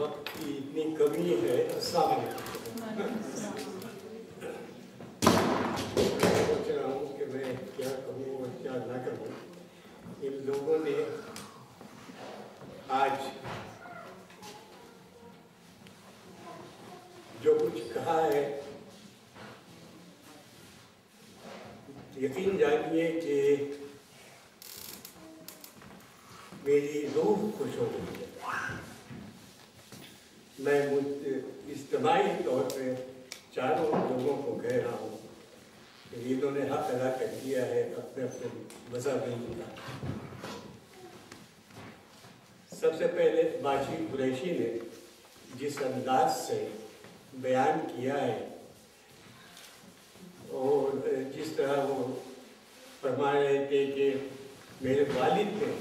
وقت کی اتنی کمی ہے. السلام علیکم. سوچ رہا ہوں کہ میں کیا کروں اور کیا نہ کروں. ان لوگوں نے آج جو کچھ کہا ہے یقین جانیے کہ میری روح خوش ہو گئی ہے. میں اجتماعی طور پہ چاروں لوگوں کو کہہ رہا ہوں کہ انہوں نے حق ادا کر دیا ہے اپنے اپنے مذہبی کا. سب سے پہلے باشی قریشی نے جس انداز سے بیان کیا ہے اور جس طرح وہ فرما رہے تھے کہ میرے والد نے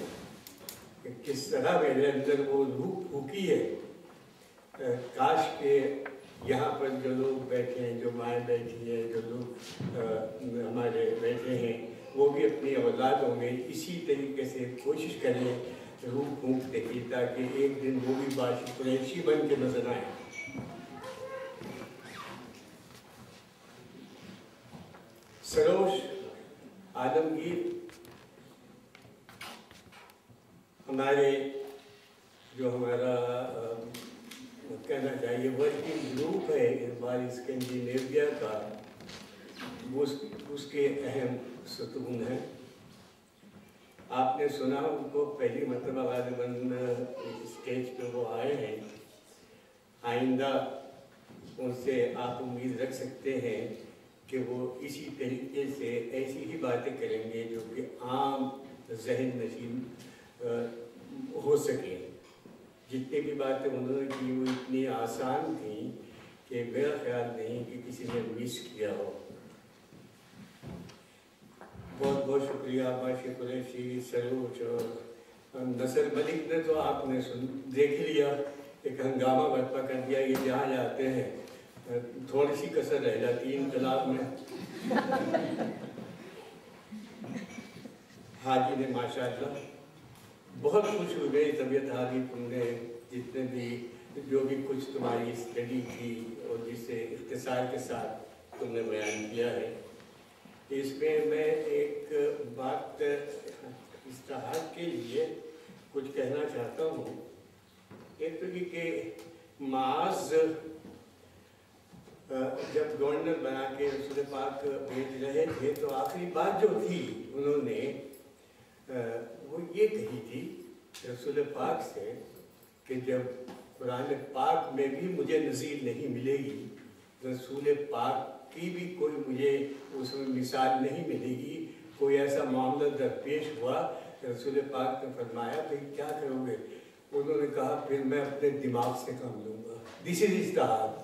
کہ کس طرح میرے اندر وہ روح پھونکی ہے. کاش کہ یہاں پر جو لوگ بیٹھے ہیں, جو مائیں بیٹھی ہیں, جو لوگ ہمارے بیٹھے ہیں, وہ بھی اپنی اولادوں میں اسی طریقے سے کوشش کریں روح پھونکنے کی, تاکہ ایک دن وہ بھی باشی قریشی بن کے نظر آئیں. سروش عالمگیر ہمارے جو ہمارا کہنا چاہیے ورکنگ گروپ ہے اس بار اسکینڈینیویا کا, اس کے اہم ستون ہیں. آپ نے سنا ان کو پہلی مرتبہ غالباً اسٹیج پہ وہ آئے ہیں. آئندہ ان سے آپ امید رکھ سکتے ہیں کہ وہ اسی طریقے سے ایسی ہی باتیں کریں گے جو کہ عام ذہن نشین ہو سکے. جتنی بھی باتیں انہوں نے کی وہ اتنی آسان تھیں کہ میرا خیال نہیں کہ کسی نے مس کیا ہو. بہت بہت شکریہ باشی قریشی, سروج اور نصر ملک نے. تو آپ نے دیکھ لیا ایک ہنگامہ برپا کر دیا. یہ جہاں جاتے ہیں تھوڑی سی کسر رہ جاتی ہے انقلاب میں. حاجی نے ماشاءاللہ بہت خوش ہو گئی. طبیعت حاجی تم نے جتنے بھی جو بھی کچھ تمہاری اسٹڈی تھی اور جسے اختصار کے ساتھ تم نے بیان کیا ہے, اس میں میں ایک بات اصلاحات کے لیے کچھ کہنا چاہتا ہوں. ایک تو یہ کہ معاذ جب گورنر بنا کے رسول پاک بھیج رہے تھے تو آخری بات جو تھی انہوں نے وہ یہ کہی تھی رسول پاک سے کہ جب قرآن پاک میں بھی مجھے نظیر نہیں ملے گی, رسول پاک کی بھی کوئی مجھے اس میں مثال نہیں ملے گی. کوئی ایسا معاملہ درپیش ہوا, رسول پاک نے فرمایا پھر کیا کرو گے؟ انہوں نے کہا پھر میں اپنے دماغ سے کام لوں گا. دس از اجتہاد.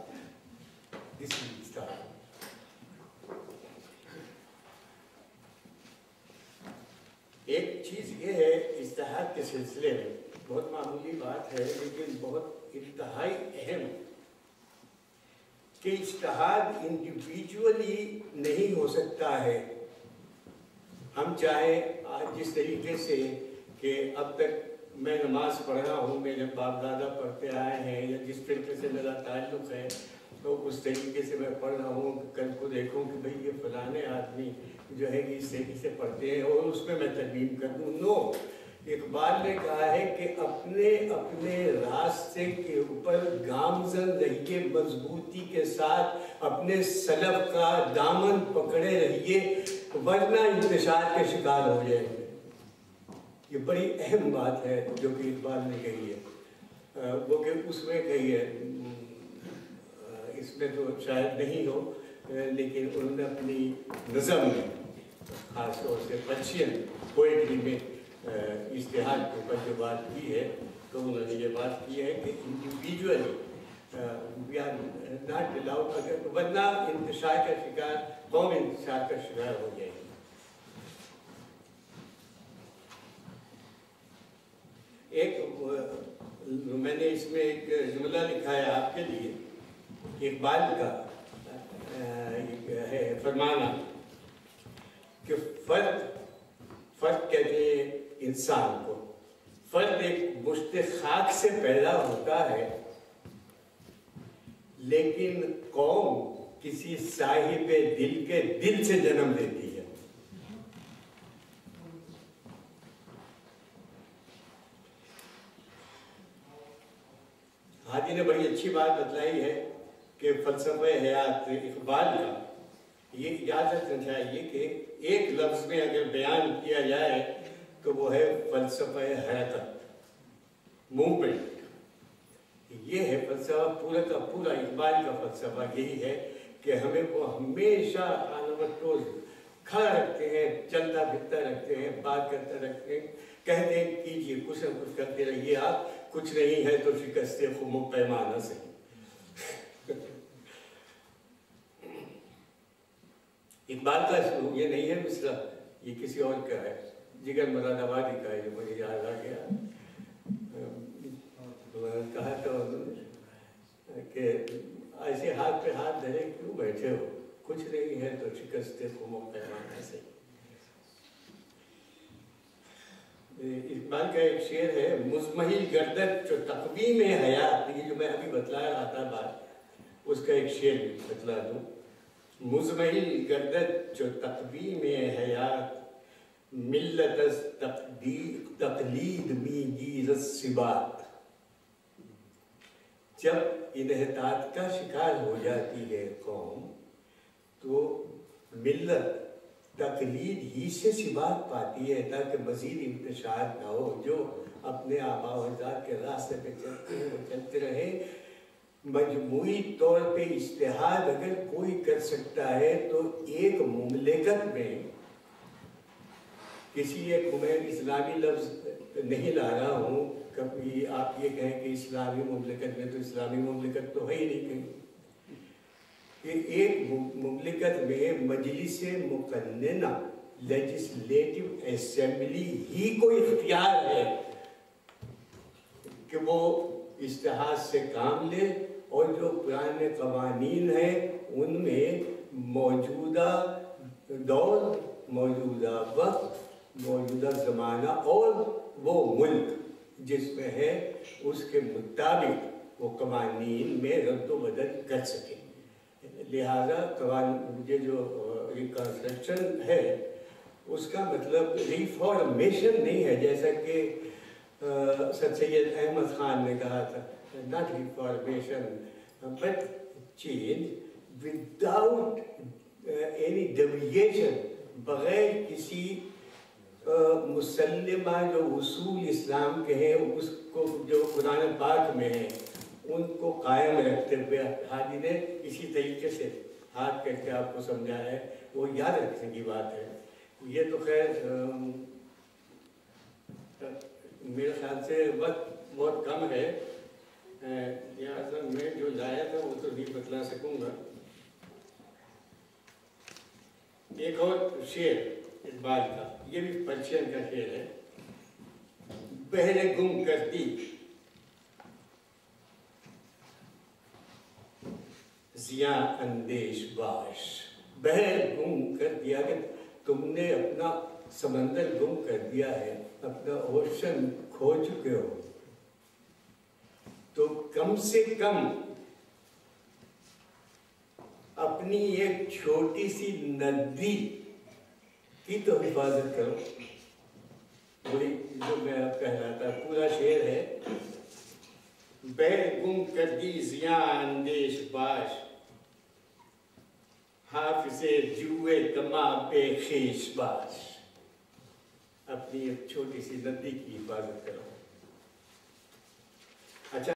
ایک چیز یہ ہے اجتہاد کے سلسلے میں, بہت معمولی بات ہے لیکن بہت انتہائی اہم, کہ اجتہاد انڈیویجولی نہیں ہو سکتا ہے. ہم چاہے آج جس طریقے سے کہ اب تک میں نماز پڑھ رہا ہوں, میرے باپ دادا پڑھتے آئے ہیں, یا جس طریقے سے میرا تعلق ہے تو اس طریقے سے میں پڑھ رہا ہوں, کل کو دیکھوں کہ بھئی یہ فلانے آدمی جو ہے اس طریقے سے پڑھتے ہیں اور اس میں ترمیم کر دوں. نو, اقبال نے کہا ہے کہ اپنے اپنے راستے کے اوپر گامزن رہیے, مضبوطی کے ساتھ اپنے سلف کا دامن پکڑے رہیے, ورنہ انتشار کے شکار ہو جائیں گے. یہ بڑی اہم بات ہے جو کہ اقبال نے کہی ہے. وہ کہ اس میں کہی ہے, اس میں تو شاید نہیں ہو, لیکن انہوں نے اپنی نظم میں خاص طور سے پرشین پوئٹری میں اجتہاد کے اوپر جو بات کی ہے تو انہوں نے یہ بات کی ہے کہ individually we are not allowed, اگر ورنہ انتشار کا شکار, قوم انتشار کا شکار ہو جائے گی. ایک میں نے اس میں ایک جملہ لکھا ہے آپ کے لیے, اقبال کا ہے فرمانا کہ فرد کہتے ہیں انسان کو. فرد ایک مشت خاک سے پیدا ہوتا ہے لیکن قوم کسی صاحب دل کے دل سے جنم لیتی ہے. حاجی نے بڑی اچھی بات بتلائی ہے کہ فلسفہ حیات اقبال کا یہ یاد رکھنا چاہیے کہ ایک لفظ میں اگر بیان کیا جائے تو وہ ہے فلسفہ حرکت، موومنٹ. یہ ہے فلسفہ پورا کا پورا. اقبال کا فلسفہ یہی ہے کہ ہمیں وہ ہمیشہ روز کھڑا رکھتے ہیں، چلتا پھرتا رکھتے ہیں، بات کرتا رکھتے ہیں، کہتے ہیں کیجیے کچھ نہ کچھ کرتے رہیے آپ، کچھ نہیں ہے تو شکست خم و پیمانہ سے. اقبال کا یہ نہیں ہے مصرع، یہ کسی اور کا ہے، جگر مراد آبادی کا ہے، جو مجھے یاد آ گیا. کہا تھا انہوں نے کہ ایسے ہاتھ پہ ہاتھ دھرے کیوں بیٹھے ہو، کچھ نہیں ہے تو شکست خم و پیمانہ سے. اقبال کا ایک شعر ہے، مزمحل گردد جو تقویم حیات، یہ جو میں ابھی بتلا رہا تھا بات، اس کا ایک شعر بتلا دوں. مزمحل گردد جو تقویم حیات، ملت از تقلید می گیرد ثبات. جب انحطاط کا شکار ہو جاتی ہے قوم تو ملت تقلید ہی سے ثبات پاتی ہے تاکہ مزید انتشار نہ ہو. جو اپنے آباء و اجداد کے راستے پہ چلتے ہیں وہ چلتے رہیں. مجموعی طور پہ اجتہاد اگر کوئی کر سکتا ہے تو ایک مملکت میں کسی ایک میں اسلامی لفظ نہیں لا رہا ہوں، کبھی آپ یہ کہیں کہ اسلامی مملکت میں، تو اسلامی مملکت تو ہے ہی نہیں کہیں. کہ ایک مملکت میں مجلس مقننہ لیجسلیٹو اسمبلی ہی کو اختیار ہے کہ وہ اجتہاد سے کام لے اور جو پرانے قوانین ہیں ان میں موجودہ دور، موجودہ وقت، موجودہ زمانہ اور وہ ملک جس میں ہے اس کے مطابق وہ قوانین میں رد و بدل کر سکیں. لہذا یہ جو ریکنسٹرکشن ہے اس کا مطلب ریفارمیشن نہیں ہے جیسا کہ سر سید احمد خان نے کہا تھا، not reformation but change without any deviation، بغیر کسی مسلمہ جو اصول اسلام کے ہیں اس کو جو قرآن پاک میں ہیں ان کو قائم رکھتے ہوئے حاجی نے اسی طریقے سے ہاتھ کر کے آپ کو سمجھا ہے. وہ یاد رکھنے کی بات ہے. یہ تو خیر میرے خیال سے وقت بہت کم ہے، لہٰذا میں جو لایا تھا وہ تو نہیں بتلا سکوں گا. ایک اور شعر اقبال کا، یہ بھی پرشین کا شعر ہے. بہر گم کرتی زیاں اندیش باش. بہر گم کر دیا کہ تم نے اپنا سمندر گم کر دیا ہے، اپنا اوشن کھو چکے ہو، تو کم سے کم اپنی ایک چھوٹی سی ندی کی تو حفاظت کرو. وہی جو میں اب کہہ رہا تھا، پورا شعر ہے. بہر گم کر دی زیاں اندیش باش، حافظ جوئے کما بے خیش باش. اپنی ایک چھوٹی سی ندی کی حفاظت کرو.